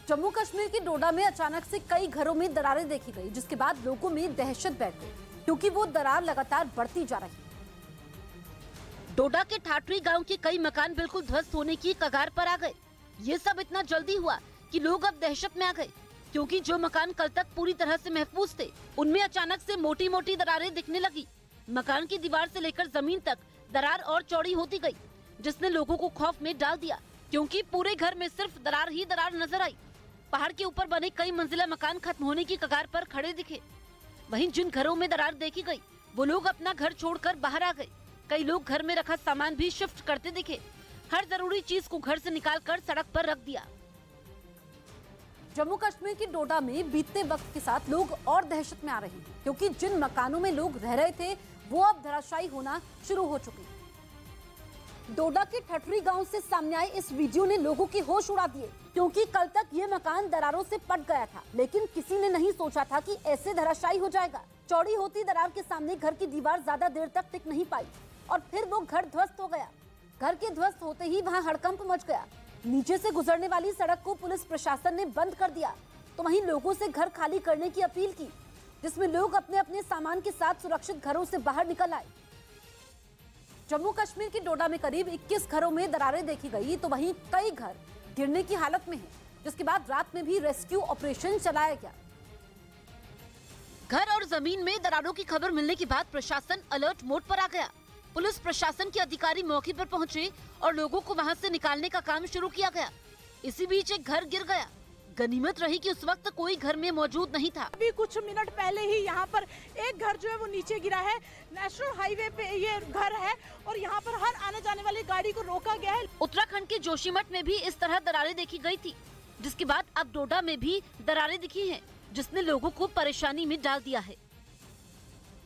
जम्मू कश्मीर के डोडा में अचानक से कई घरों में दरारें देखी गई, जिसके बाद लोगों में दहशत बैठ गई क्योंकि वो दरार लगातार बढ़ती जा रही। डोडा के ठाठरी गांव के कई मकान बिल्कुल ध्वस्त होने की कगार पर आ गए। ये सब इतना जल्दी हुआ कि लोग अब दहशत में आ गए, क्योंकि जो मकान कल तक पूरी तरह से महफूज थे, उनमें अचानक से मोटी मोटी दरारें दिखने लगी। मकान की दीवार से लेकर जमीन तक दरार और चौड़ी होती गई, जिसने लोगों को खौफ में डाल दिया, क्योंकि पूरे घर में सिर्फ दरार ही दरार नजर आई। पहाड़ के ऊपर बने कई मंजिला मकान खत्म होने की कगार पर खड़े दिखे। वहीं जिन घरों में दरार देखी गई, वो लोग अपना घर छोड़कर बाहर आ गए। कई लोग घर में रखा सामान भी शिफ्ट करते दिखे। हर जरूरी चीज को घर से निकालकर सड़क पर रख दिया। जम्मू कश्मीर की डोडा में बीतते वक्त के साथ लोग और दहशत में आ रहे हैं, क्योंकि जिन मकानों में लोग रह रहे थे वो अब धराशायी होना शुरू हो चुके हैं। डोडा के ठठरी गांव से सामने आए इस वीडियो ने लोगों के होश उड़ा दिए, क्योंकि कल तक ये मकान दरारों से पट गया था, लेकिन किसी ने नहीं सोचा था कि ऐसे धराशायी हो जाएगा। चौड़ी होती दरार के सामने घर की दीवार ज्यादा देर तक टिक नहीं पाई और फिर वो घर ध्वस्त हो गया। घर के ध्वस्त होते ही वहां हड़कंप मच गया। नीचे से गुजरने वाली सड़क को पुलिस प्रशासन ने बंद कर दिया, तो वहीं लोगों से घर खाली करने की अपील की, जिसमें लोग अपने अपने सामान के साथ सुरक्षित घरों से बाहर निकल आए। जम्मू कश्मीर की डोडा में करीब 21 घरों में दरारें देखी गई, तो वहीं कई घर गिरने की हालत में हैं, जिसके बाद रात में भी रेस्क्यू ऑपरेशन चलाया गया। घर और जमीन में दरारों की खबर मिलने के बाद प्रशासन अलर्ट मोड पर आ गया। पुलिस प्रशासन के अधिकारी मौके पर पहुंचे और लोगों को वहां से निकालने का काम शुरू किया गया। इसी बीच एक घर गिर गया। गनीमत रही कि उस वक्त कोई घर में मौजूद नहीं था। अभी कुछ मिनट पहले ही यहाँ पर एक घर जो है वो नीचे गिरा है। नेशनल हाईवे पे ये घर है और यहाँ पर हर आने जाने वाली गाड़ी को रोका गया है। उत्तराखंड के जोशीमठ में भी इस तरह दरारें देखी गई थी, जिसके बाद अब डोडा में भी दरारें दिखी हैं, जिसने लोगों को परेशानी में डाल दिया है।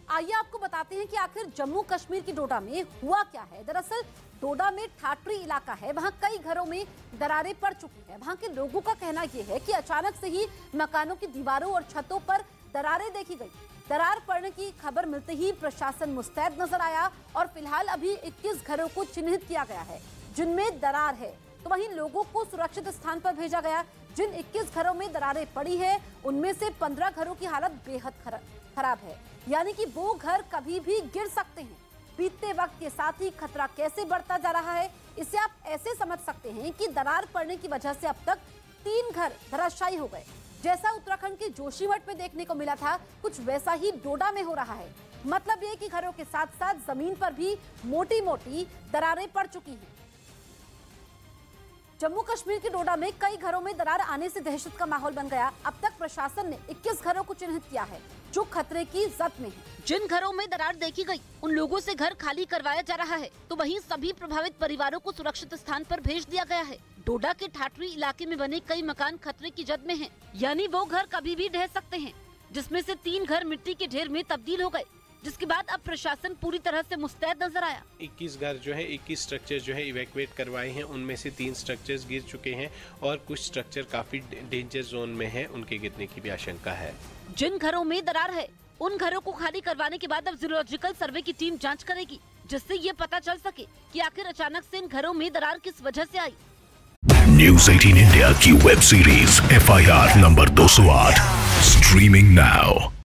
आइए आपको बताते हैं कि आखिर जम्मू कश्मीर की डोडा में हुआ क्या है। दरअसल डोडा में ठाठरी इलाका है, वहां कई घरों में दरारें पड़ चुकी हैं। वहां के लोगों का कहना यह है कि अचानक से ही मकानों की दीवारों और छतों पर दरारें देखी गई। दरार पड़ने की खबर मिलते ही प्रशासन मुस्तैद नजर आया और फिलहाल अभी 21 घरों को चिन्हित किया गया है जिनमें दरार है, तो वहीं लोगों को सुरक्षित स्थान पर भेजा गया। जिन 21 घरों में दरारें पड़ी है, उनमें से 15 घरों की हालत बेहद खराब है, यानी कि वो घर कभी भी गिर सकते हैं। बीतते वक्त के साथ ही खतरा कैसे बढ़ता जा रहा है, इसे आप ऐसे समझ सकते हैं कि दरार पड़ने की वजह से अब तक 3 घर धराशायी हो गए। जैसा उत्तराखंड के जोशीमठ में देखने को मिला था, कुछ वैसा ही डोडा में हो रहा है। मतलब ये कि घरों के साथ साथ जमीन पर भी मोटी मोटी दरारें पड़ चुकी हैं। जम्मू कश्मीर के डोडा में कई घरों में दरार आने से दहशत का माहौल बन गया। अब तक प्रशासन ने 21 घरों को चिन्हित किया है जो खतरे की जद में है। जिन घरों में दरार देखी गई, उन लोगों से घर खाली करवाया जा रहा है, तो वहीं सभी प्रभावित परिवारों को सुरक्षित स्थान पर भेज दिया गया है। डोडा के ठाठरी इलाके में बने कई मकान खतरे की जद में हैं, यानी वो घर कभी भी ढह सकते हैं, जिसमें से 3 घर मिट्टी के ढेर में तब्दील हो गए, जिसके बाद अब प्रशासन पूरी तरह से मुस्तैद नजर आया। 21 घर जो है 21 स्ट्रक्चर जो है इवैक्यूएट करवाए हैं, उनमें से 3 स्ट्रक्चर्स गिर चुके हैं और कुछ स्ट्रक्चर काफी डेंजर जोन में हैं, उनके गिरने की भी आशंका है। जिन घरों में दरार है, उन घरों को खाली करवाने के बाद अब जियोलॉजिकल सर्वे की टीम जांच करेगी, जिससे ये पता चल सके कि आखिर अचानक से इन घरों में दरार किस वजह से आई। न्यूज़ 18 इंडिया की web series FIR number 208 streaming now.